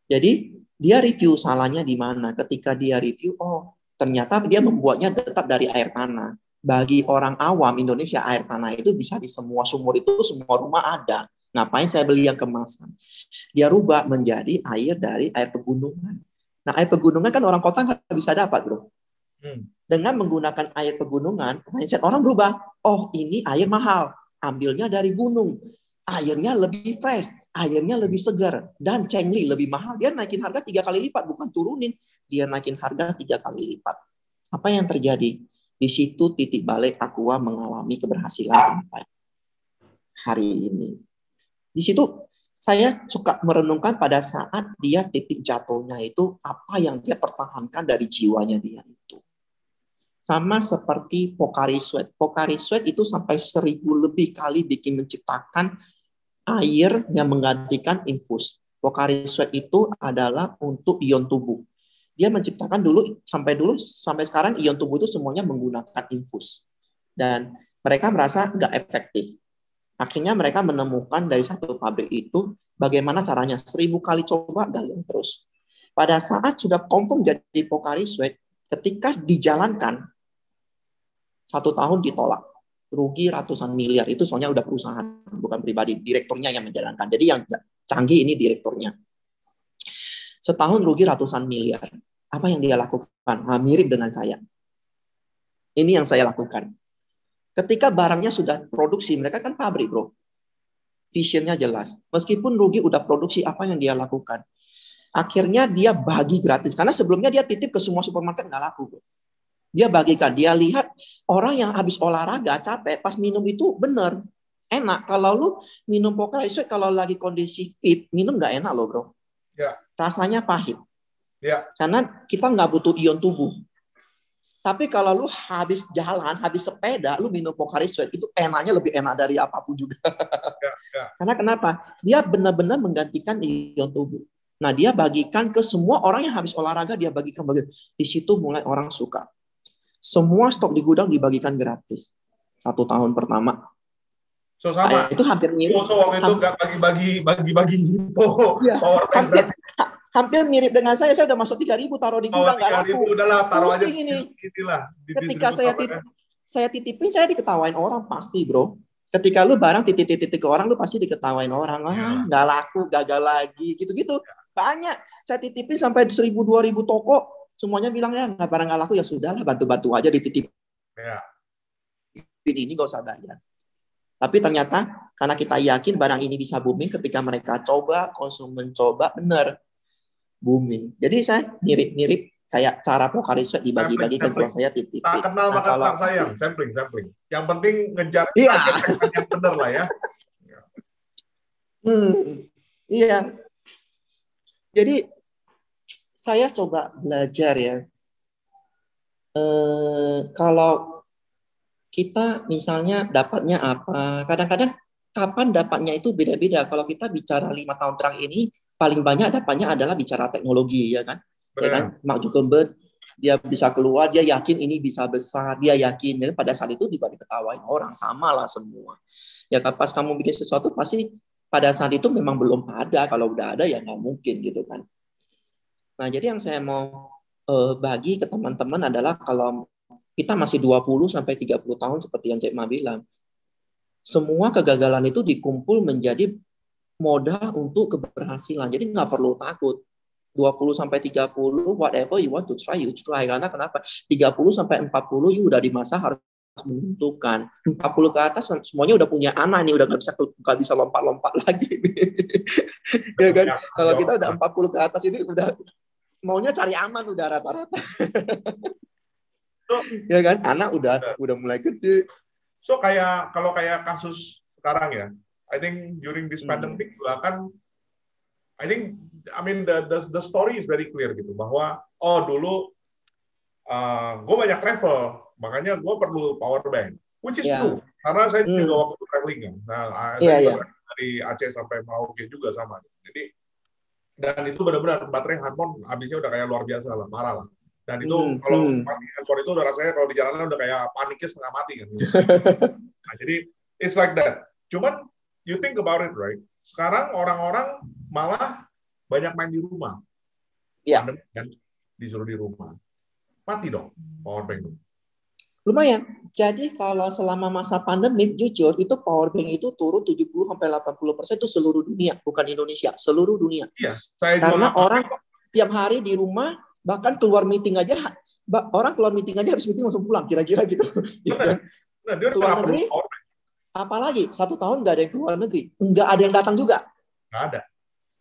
Jadi dia review salahnya di mana. Ketika dia review, oh ternyata dia membuatnya tetap dari air tanah. Bagi orang awam Indonesia, air tanah itu bisa di semua sumur itu, semua rumah ada. Ngapain saya beli yang kemasan? Dia rubah menjadi air dari air pegunungan. Nah, air pegunungan kan orang kota nggak bisa dapat, bro. Dengan menggunakan air pegunungan, mindset orang berubah. Oh, ini air mahal. Ambilnya dari gunung. Airnya lebih fresh, airnya lebih segar, dan cengli lebih mahal. Dia naikin harga 3 kali lipat, bukan turunin. Dia naikin harga 3 kali lipat. Apa yang terjadi? Di situ titik balik Aqua mengalami keberhasilan sampai hari ini. Di situ saya suka merenungkan pada saat dia titik jatuhnya itu, apa yang dia pertahankan dari jiwanya dia itu. Sama seperti Pocari Sweat. Pocari Sweat itu sampai 1000 lebih kali bikin menciptakan air yang menggantikan infus. Pocari Sweat itu adalah untuk ion tubuh. Dia menciptakan sampai sekarang ion tubuh itu semuanya menggunakan infus. Dan mereka merasa nggak efektif. Akhirnya mereka menemukan dari satu pabrik itu bagaimana caranya. 1000 kali coba, gagal terus. Pada saat sudah confirm jadi Pocari Sweat, ketika dijalankan, 1 tahun ditolak. Rugi ratusan miliar. Itu soalnya udah perusahaan, bukan pribadi. Direkturnya yang menjalankan. Jadi yang canggih ini direkturnya. Setahun rugi ratusan miliar. Apa yang dia lakukan? Mirip dengan saya. Ini yang saya lakukan. Ketika barangnya sudah produksi, mereka kan pabrik, bro. Visionnya jelas. Meskipun rugi udah produksi, apa yang dia lakukan? Akhirnya dia bagi gratis. Karena sebelumnya dia titip ke semua supermarket, nggak laku, bro. Dia bagikan, dia lihat orang yang habis olahraga capek, pas minum itu bener enak. Kalau lu minum Pocari Sweat kalau lagi kondisi fit, minum nggak enak loh, bro. Ya. Rasanya pahit. Ya. Karena kita nggak butuh ion tubuh. Tapi kalau lu habis jalan, habis sepeda, lu minum Pocari Sweat, itu enaknya lebih enak dari apapun juga. Ya. Karena kenapa? Dia benar-benar menggantikan ion tubuh. Nah, dia bagikan ke semua orang yang habis olahraga, dia bagikan. Di situ mulai orang suka. Semua stok di gudang dibagikan gratis 1 tahun pertama. So sama. Itu hampir mirip. So waktu itu nggak bagi-bagi ya, hampir mirip dengan saya. Saya udah masuk 3.000 taruh di gudang nggak laku. Udahlah taruh aja ini. Di ketika saya titipin, saya diketawain orang pasti, bro. Ketika lu barang titip ke orang, lu pasti diketawain orang. Nggak laku, gagal lagi, gitu-gitu. Banyak. Saya titipin sampai 1.000-2.000 toko. Semuanya bilang ya barang nggak laku, ya sudahlah, bantu-bantu aja dititip. Ya. Ini nggak usah bayar. Tapi ternyata karena kita yakin barang ini bisa booming, ketika mereka coba, konsumen coba, benar booming. Jadi saya mirip kayak cara Pocari Sweat dibagi-bagi ke jual saya titip. Tak kenal maka tak sayang, sampling. Yang penting ngejar yang benar lah ya. Iya. Jadi saya coba belajar ya. Kalau kita misalnya dapatnya apa, kadang-kadang kapan dapatnya itu beda-beda. Kalau kita bicara 5 tahun terakhir ini, paling banyak dapatnya adalah bicara teknologi, ya kan? Benar. Ya kan, Mark Zuckerberg, dia bisa keluar, dia yakin ini bisa besar, dia yakin. Dan pada saat itu juga diketawain orang, sama lah semua. Ya kan, pas kamu bikin sesuatu pasti pada saat itu memang belum ada. Kalau udah ada ya nggak mungkin gitu kan. Nah, jadi yang saya mau bagi ke teman-teman adalah kalau kita masih 20-30 tahun seperti yang Cik Ma bilang, semua kegagalan itu dikumpul menjadi modal untuk keberhasilan. Jadi nggak perlu takut. 20-30, whatever you want to try, you try. Karena kenapa? 30-40, you udah di masa harus menentukan. 40 ke atas semuanya udah punya anak nih, udah nggak bisa lompat-lompat lagi. Ya kan? Kalau kita udah 40 ke atas ini udah maunya cari aman udah rata-rata. Ya kan? Anak udah mulai gede. So kalau kayak kasus sekarang ya, I think during this pandemic juga kan, I think I mean the story is very clear gitu bahwa dulu gue banyak travel, makanya gue perlu power bank, which is true. Karena saya juga waktu itu traveling kan. Nah, saya juga dari Aceh sampai Merauke juga sama. Jadi dan itu benar-benar baterai handphone habisnya udah kayak luar biasa lah, parah lah. Dan itu kalau mati handphone itu udah rasanya kalau di jalanan udah kayak paniknya setengah mati kan. Nah, jadi it's like that. Cuman you think about it, right? Sekarang orang-orang malah banyak main di rumah. Pandemi kan disuruh di rumah. Mati dong power bank. Lumayan. Jadi kalau selama masa pandemi, jujur itu power bank itu turun 70-80% itu seluruh dunia, bukan Indonesia, seluruh dunia. Iya, saya karena juga orang tiap hari di rumah, bahkan keluar meeting aja, orang keluar meeting aja habis meeting langsung pulang, kira-kira gitu. Nah, dia keluar negeri, apalagi 1 tahun nggak ada yang keluar negeri, nggak ada yang datang juga. Nggak ada.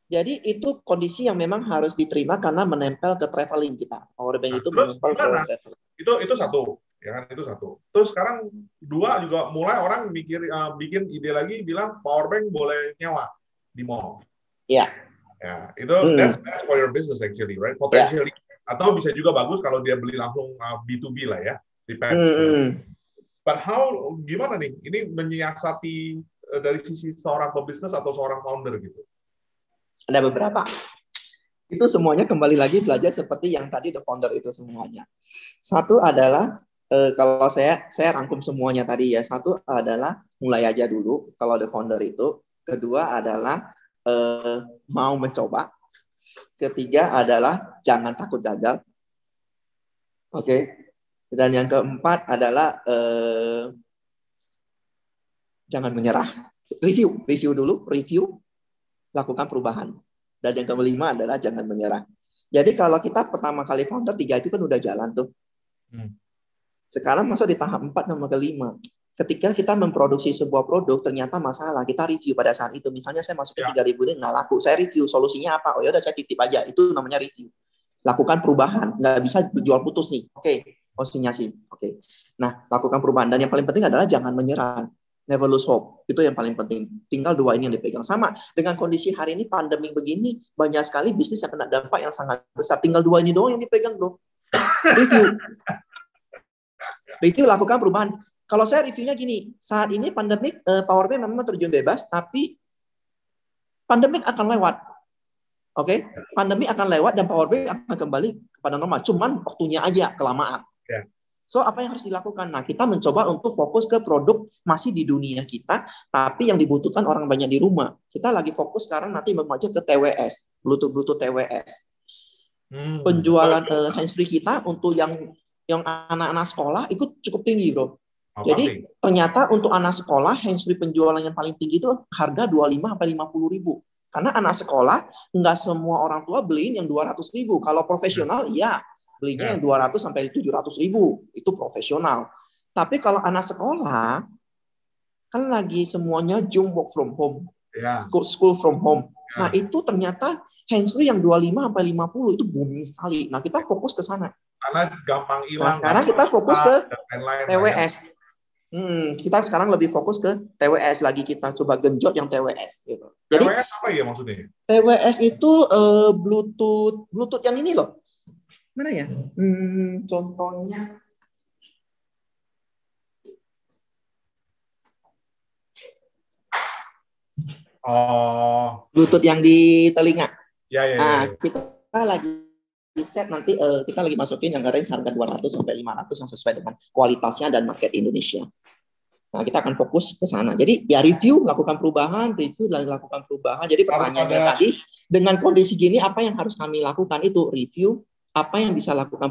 Jadi itu kondisi yang memang harus diterima karena menempel ke traveling kita. Power bank itu menempel ke traveling. Itu satu, ya kan, itu satu. Terus sekarang 2 juga mulai orang bikin ide lagi bilang power bank boleh nyewa di mall. Iya. Ya, itu that's bad for your business actually, right? Potentially. Atau bisa juga bagus kalau dia beli langsung B2B lah ya. Depends. But gimana nih? Ini menyiasati dari sisi seorang pebisnis atau seorang founder gitu? Ada beberapa. Itu semuanya kembali lagi belajar seperti yang tadi the founder itu semuanya. Satu adalah kalau saya rangkum semuanya tadi ya. Satu adalah mulai aja dulu kalau the founder itu. Kedua adalah mau mencoba. Ketiga adalah jangan takut gagal. Oke. Dan yang keempat adalah jangan menyerah. Review dulu, lakukan perubahan. Dan yang kelima adalah jangan menyerah. Jadi kalau kita pertama kali founder 3 itu kan udah jalan tuh. Sekarang masuk di tahap 4 sama kelima. Ketika kita memproduksi sebuah produk ternyata masalah, kita review pada saat itu. Misalnya saya masukin 3.000 ini nggak laku, saya review solusinya apa. Oh ya udah saya titip aja. Itu namanya review. Lakukan perubahan. Nggak bisa jual putus nih. Oke, konsinyasi. Oke. Nah, lakukan perubahan. Dan yang paling penting adalah jangan menyerah. Never lose hope. Itu yang paling penting. Tinggal 2 ini yang dipegang. Sama dengan kondisi hari ini pandemi begini, banyak sekali bisnis yang kena dampak yang sangat besar. Tinggal 2 ini doang yang dipegang, bro. Review, lakukan perubahan. Kalau saya reviewnya gini, saat ini pandemik, power bank memang terjun bebas, tapi pandemik akan lewat. Oke? Pandemik akan lewat dan power bank akan kembali kepada normal. Cuman waktunya aja kelamaan. So, apa yang harus dilakukan? Nah, kita mencoba untuk fokus ke produk masih di dunia kita, tapi yang dibutuhkan orang banyak di rumah. Kita lagi fokus sekarang nanti memacu ke TWS, Bluetooth TWS. Penjualan handsfree kita untuk yang anak-anak sekolah itu cukup tinggi, bro. Jadi ternyata untuk anak sekolah handsfree penjualan yang paling tinggi itu harga 25-50 ribu. Karena anak sekolah nggak semua orang tua beliin yang 200 ribu. Kalau profesional, ya. Belinya yang 200 sampai 700 ribu. Itu profesional. Tapi kalau anak sekolah, kan lagi semuanya Zoom work from home. School from home. Nah, itu ternyata handsfree yang 25 sampai 50 itu booming sekali. Nah, kita fokus ke sana. Karena gampang hilang. Nah, sekarang kita fokus ke TWS. Kita sekarang lebih fokus ke TWS lagi, kita coba genjot yang TWS gitu. Jadi TWS apa ya maksudnya? TWS itu Bluetooth yang ini loh. Mana ya? Contohnya. Bluetooth yang di telinga. Ya. Kita lagi set nanti kita lagi masukin yang range harga 200 sampai 500 yang sesuai dengan kualitasnya dan market Indonesia. Nah, kita akan fokus ke sana. Jadi ya review, lakukan perubahan, lakukan perubahan. Jadi pertanyaannya tadi, dengan kondisi gini apa yang harus kami lakukan itu review, apa yang bisa lakukan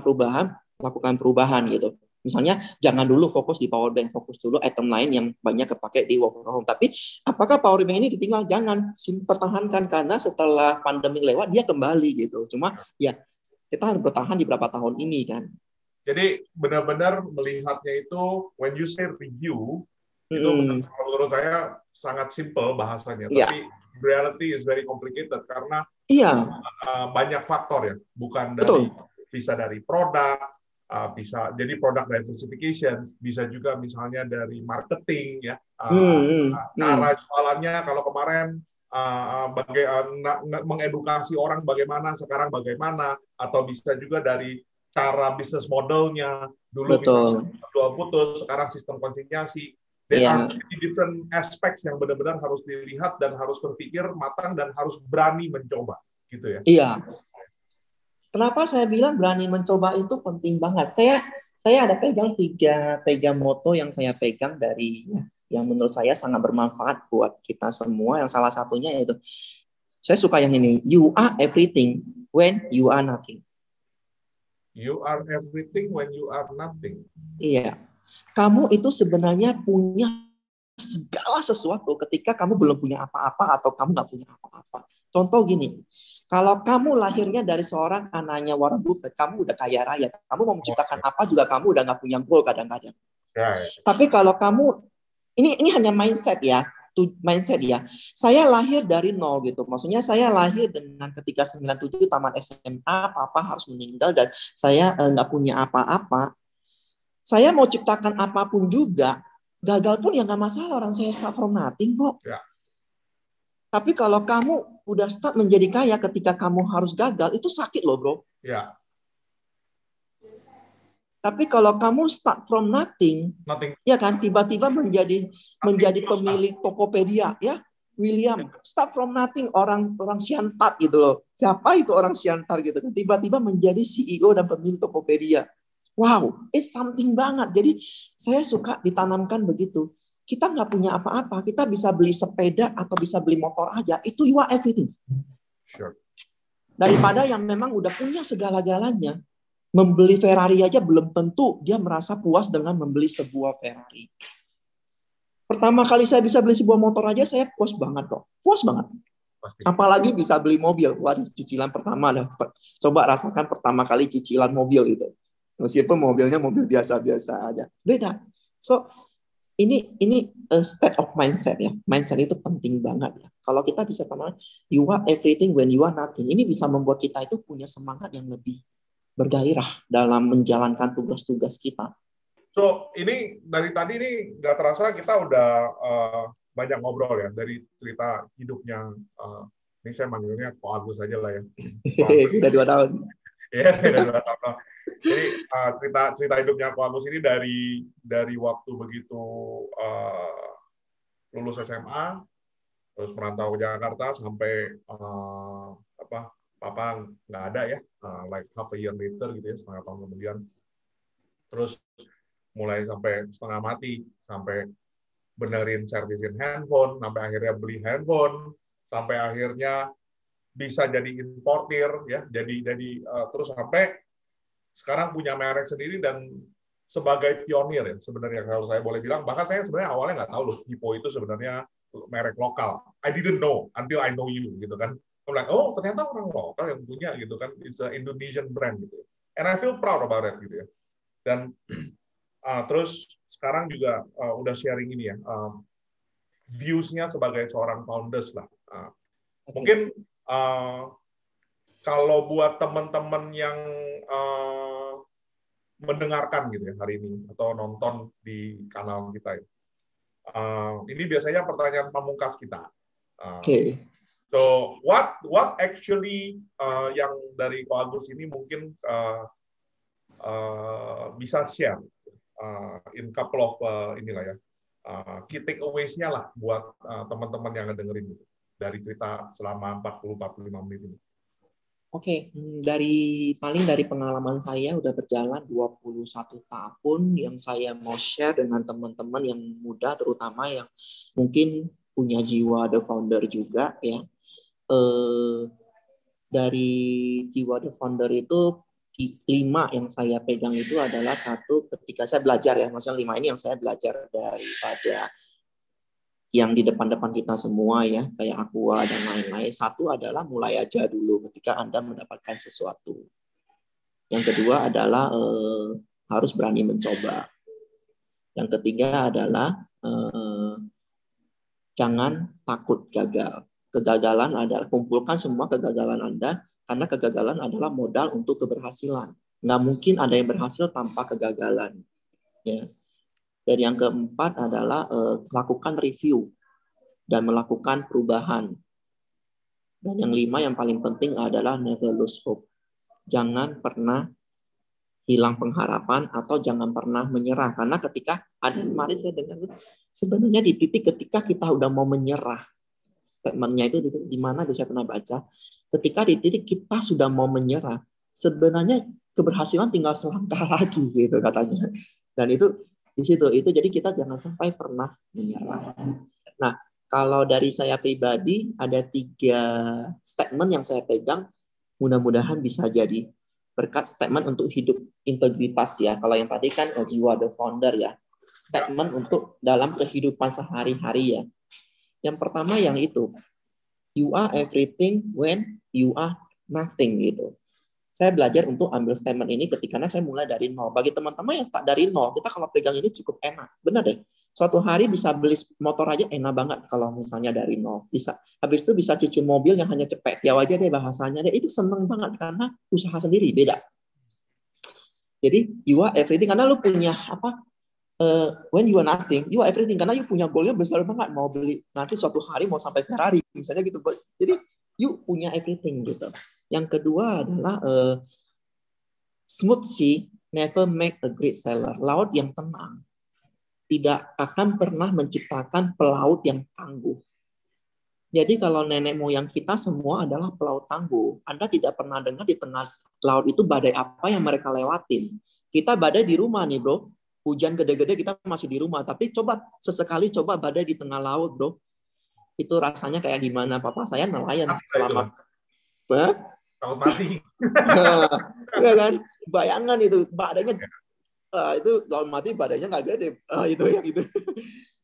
perubahan gitu. Misalnya jangan dulu fokus di power bank, fokus dulu item lain yang banyak kepake di work from home. Tapi apakah power bank ini ditinggal? Jangan, pertahankan karena setelah pandemi lewat dia kembali gitu. Cuma ya kita harus bertahan di beberapa tahun ini kan. Jadi benar-benar melihatnya itu when you say review itu menurut saya sangat simple bahasanya, tapi reality is very complicated karena banyak faktor ya, bukan dari bisa dari produk, bisa jadi product diversification, bisa juga misalnya dari marketing ya, cara jualannya. Kalau kemarin mengedukasi orang bagaimana, sekarang bagaimana, atau bisa juga dari cara bisnis modelnya. Dulu misalnya Betul. jual putus, sekarang sistem konsinyasi. There are Iya. many different aspects yang benar-benar harus dilihat dan harus berpikir matang dan harus berani mencoba, gitu ya. Iya. Kenapa saya bilang berani mencoba itu penting banget. Saya ada pegang tiga moto yang saya pegang dari yang menurut saya sangat bermanfaat buat kita semua. Yang salah satunya yaitu saya suka yang ini. You are everything when you are nothing. You are everything when you are nothing. Iya. Kamu itu sebenarnya punya segala sesuatu ketika kamu belum punya apa-apa atau kamu nggak punya apa-apa. Contoh gini, kalau kamu lahirnya dari seorang anaknya Warren Buffett, kamu udah kaya raya. Kamu mau menciptakan apa juga kamu udah nggak punya goal kadang-kadang. Ya. Tapi kalau kamu, ini hanya mindset ya, mindset ya. Saya lahir dari nol gitu. Maksudnya saya lahir dengan ketika 97 tamat SMA, papa harus meninggal dan saya nggak punya apa-apa. Saya mau ciptakan apapun juga, gagal pun ya nggak masalah, orang saya start from nothing kok. Ya. Tapi kalau kamu udah start menjadi kaya ketika kamu harus gagal, itu sakit loh bro. Ya. Tapi kalau kamu start from nothing, ya kan tiba-tiba menjadi pemilik Tokopedia, ya William, start from nothing, orang Siantar gitu loh. Siapa itu orang Siantar gitu kan? Tiba-tiba menjadi CEO dan pemilik Tokopedia. Wow, it's something banget. Jadi saya suka ditanamkan begitu. Kita nggak punya apa-apa, kita bisa beli sepeda atau bisa beli motor aja. Itu you are everything. Sure. Daripada yang memang udah punya segala-galanya, membeli Ferrari aja belum tentu dia merasa puas dengan membeli sebuah Ferrari. Pertama kali saya bisa beli sebuah motor aja, saya puas banget kok. Puas banget. Pasti. Apalagi bisa beli mobil. Waduh, cicilan pertama dapat. Coba rasakan pertama kali cicilan mobil itu. Meskipun mobilnya mobil biasa-biasa aja. Beda. So, ini state of mindset ya. Mindset itu penting banget ya. Kalau kita bisa tanam, you are everything when you are nothing. Ini bisa membuat kita itu punya semangat yang lebih bergairah dalam menjalankan tugas-tugas kita. So, ini dari tadi ini nggak terasa kita udah banyak ngobrol ya. Dari cerita hidupnya, ini saya manggilnya Ko Agus aja lah ya. Udah 2 tahun. Iya, udah 2 tahun. Jadi cerita hidupnya Ko Agus ini dari waktu begitu lulus SMA, terus merantau ke Jakarta sampai papa nggak ada ya, like half a year later gitu ya, setengah tahun kemudian. Terus mulai sampai setengah mati, sampai benerin servisin handphone, sampai akhirnya beli handphone, sampai akhirnya bisa jadi importir ya, jadi terus sampai sekarang punya merek sendiri dan sebagai pionir ya sebenarnya kalau saya boleh bilang. Bahkan saya sebenarnya awalnya nggak tahu loh Hippo itu sebenarnya merek lokal. I didn't know until I know you gitu kan. I'm like, oh ternyata orang lokal yang punya gitu kan, it's an Indonesian brand gitu. And I feel proud about it gitu ya. Dan terus sekarang juga udah sharing ini ya, views-nya sebagai seorang founders lah. Mungkin kalau buat teman-teman yang mendengarkan gitu ya hari ini atau nonton di kanal kita ya, ini biasanya pertanyaan pamungkas kita. Okay. So what actually yang dari Ko Agus ini mungkin bisa share in couple of inilah ya, key takeaways-nya lah buat teman-teman yang ngedengerin gitu, dari cerita selama 40-45 menit ini. Oke, dari pengalaman saya udah berjalan 21 tahun yang saya mau share dengan teman-teman yang muda, terutama yang mungkin punya jiwa the founder juga ya. Dari jiwa the founder itu 5 yang saya pegang itu adalah, 1, ketika saya belajar ya, maksudnya 5 ini yang saya belajar daripada yang di depan-depan kita semua ya, kayak Aqua dan lain-lain. 1 adalah mulai aja dulu ketika Anda mendapatkan sesuatu. Yang kedua adalah harus berani mencoba. Yang ketiga adalah jangan takut gagal. Kegagalan adalah, kumpulkan semua kegagalan Anda, karena kegagalan adalah modal untuk keberhasilan. Nggak mungkin ada yang berhasil tanpa kegagalan. Ya. Dan yang keempat adalah lakukan review dan melakukan perubahan. Dan yang 5 yang paling penting adalah never lose hope. Jangan pernah hilang pengharapan atau jangan pernah menyerah. Karena ketika ada kemarin saya dengar sebenarnya di titik ketika kita udah mau menyerah, statementnya itu di mana saya pernah baca, ketika di titik kita sudah mau menyerah, sebenarnya keberhasilan tinggal selangkah lagi gitu katanya. Dan itu di situ itu jadi kita jangan sampai pernah menyerah. Nah, kalau dari saya pribadi ada 3 statement yang saya pegang, mudah-mudahan bisa jadi berkat statement untuk hidup integritas ya. Kalau yang tadi kan jiwa the founder ya. Statement untuk dalam kehidupan sehari-hari ya. Yang pertama yang itu, you are everything when you are nothing gitu. Saya belajar untuk ambil statement ini ketika saya mulai dari nol. Bagi teman-teman yang start dari nol, kita kalau pegang ini cukup enak. Benar deh. Suatu hari bisa beli motor aja enak banget kalau misalnya dari nol. Bisa. Habis itu bisa cicil mobil yang hanya cepet. Ya aja deh bahasanya deh. Itu seneng banget karena usaha sendiri beda. Jadi you are everything karena lu punya apa? When you are nothing, you are everything karena you punya goalnya besar banget. Mau beli nanti suatu hari mau sampai Ferrari misalnya gitu. Jadi you punya everything gitu. Yang kedua adalah smooth sea never make a great sailor. Laut yang tenang tidak akan pernah menciptakan pelaut yang tangguh. Jadi kalau nenek moyang kita semua adalah pelaut tangguh. Anda tidak pernah dengar di tengah laut itu badai apa yang mereka lewatin. Kita badai di rumah nih bro. Hujan gede-gede kita masih di rumah. Tapi sesekali coba badai di tengah laut bro. Itu rasanya kayak gimana? Papa saya nelayan selama... Takut mati. Ya kan? Bayangan itu badainya itu laut mati badainya nggak gede. Itu yang itu.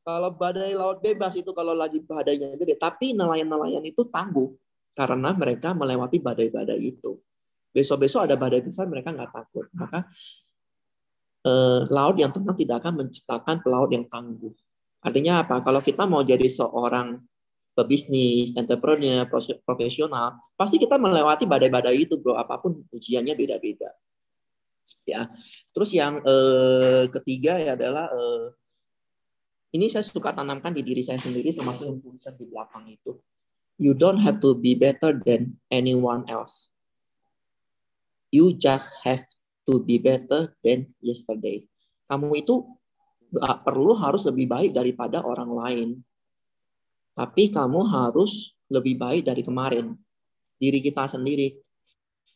Kalau badai laut bebas itu kalau lagi badainya gede. Tapi nelayan-nelayan itu tangguh karena mereka melewati badai-badai itu. Besok-besok ada badai besar mereka nggak takut. Maka laut yang tenang tidak akan menciptakan pelaut yang tangguh. Artinya apa? Kalau kita mau jadi seorang pebisnis, entrepreneur, profesional, pasti kita melewati badai-badai itu, bro. Apapun ujiannya beda-beda. Ya. Terus yang ketiga ya adalah ini saya suka tanamkan di diri saya sendiri, termasuk yang tulisan di belakang itu. You don't have to be better than anyone else. You just have to be better than yesterday. Kamu itu gak perlu harus lebih baik daripada orang lain. Tapi kamu harus lebih baik dari kemarin. Diri kita sendiri.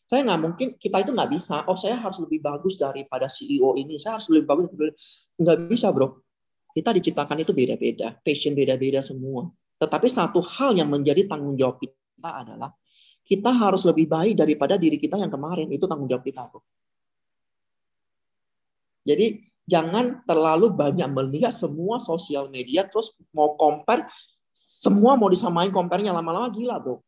Saya nggak mungkin, kita itu nggak bisa, oh saya harus lebih bagus daripada CEO ini, saya harus lebih bagus. Nggak bisa bro. Kita diciptakan itu beda-beda. Passion beda-beda semua. Tetapi satu hal yang menjadi tanggung jawab kita adalah, kita harus lebih baik daripada diri kita yang kemarin. Itu tanggung jawab kita bro. Jadi jangan terlalu banyak melihat semua sosial media, terus mau compare, semua mau disamain compare-nya, lama-lama gila bro.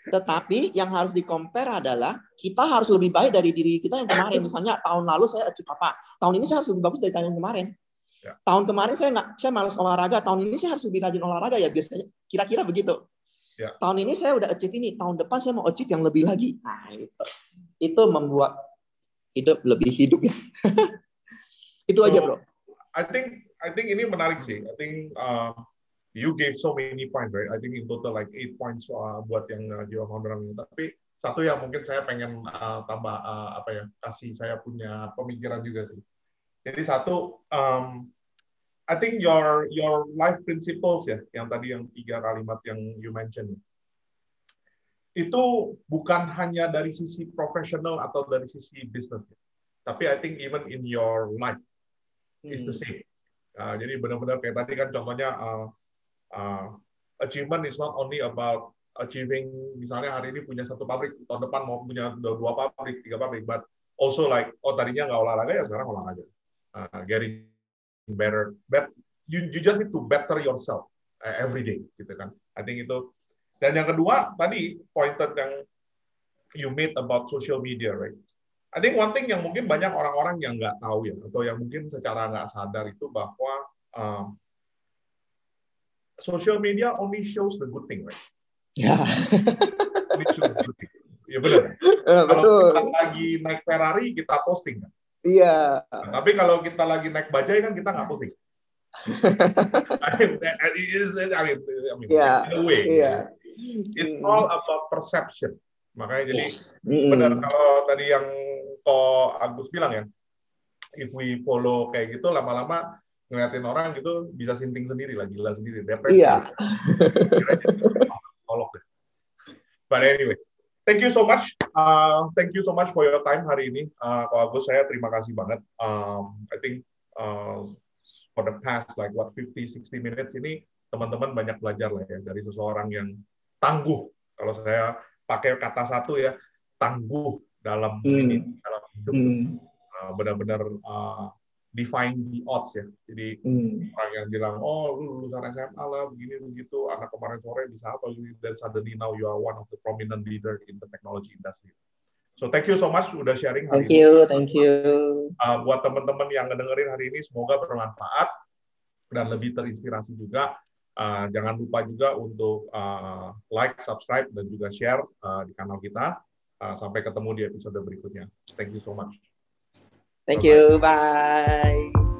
Tetapi yang harus di-compare adalah kita harus lebih baik dari diri kita yang kemarin. Misalnya tahun lalu saya achieve apa? Tahun ini saya harus lebih bagus dari tahun kemarin. Ya. Tahun kemarin saya malas olahraga. Tahun ini saya harus lebih rajin olahraga ya biasanya. Kira-kira begitu. Ya. Tahun ini saya udah achieve ini. Tahun depan saya mau achieve yang lebih lagi. Nah itu membuat hidup lebih hidup ya. Itu aja bro. I think ini menarik sih. I think you gave so many points, right? I think in total like 8 points buat yang jiwa founder ini. Tapi satu yang mungkin saya pengen tambah kasih saya punya pemikiran juga sih. Jadi satu, I think your life principles ya, yang tadi yang 3 kalimat yang you mentioned, itu bukan hanya dari sisi profesional atau dari sisi bisnis, tapi I think even in your life is the same. Jadi benar-benar kayak tadi kan contohnya. Achievement is not only about achieving, misalnya hari ini punya 1 pabrik, tahun depan mau punya 2 pabrik, 3 pabrik, but also like, oh tadinya nggak olahraga ya sekarang olahraga, getting better, but you just need to better yourself every day, gitu kan. I think itu. Dan yang kedua tadi pointed yang you made about social media, right? I think one thing yang mungkin banyak orang-orang yang nggak tahu ya, atau yang mungkin secara nggak sadar itu bahwa social media only shows the good thing, right? Ya. Only shows the good thing. Ya benar. Kalau kita lagi naik Ferrari, kita posting kan? Iya. Nah, tapi kalau kita lagi naik bajai kan kita nggak posting. Yeah, in a way, yeah. it's all about perception. Makanya jadi Yes. benar kalau tadi yang Ko Agus bilang ya, if we follow kayak gitu lama-lama ngeliatin orang gitu bisa sinting sendiri lah, gila sendiri, depresi. Iya. Tolok deh. But anyway, thank you so much. Thank you so much for your time hari ini, Ko Agus. Saya terima kasih banget. I think for the past like 50-60 minutes ini teman-teman banyak belajar lah ya dari seseorang yang tangguh. Kalau saya pakai kata satu ya, tangguh dalam dalam hidup. Benar-benar define the odds ya. Jadi orang yang bilang, oh lu lulusan SMA lah, begini begitu, anak kemarin sore bisa apa, dan suddenly now you are one of the prominent leader in the technology industry. So thank you so much udah sharing hari ini. Thank you. Buat teman-teman yang ngedengerin hari ini, semoga bermanfaat dan lebih terinspirasi juga. Jangan lupa juga untuk like, subscribe, dan juga share di kanal kita. Sampai ketemu di episode berikutnya. Thank you so much. Thank you. Bye.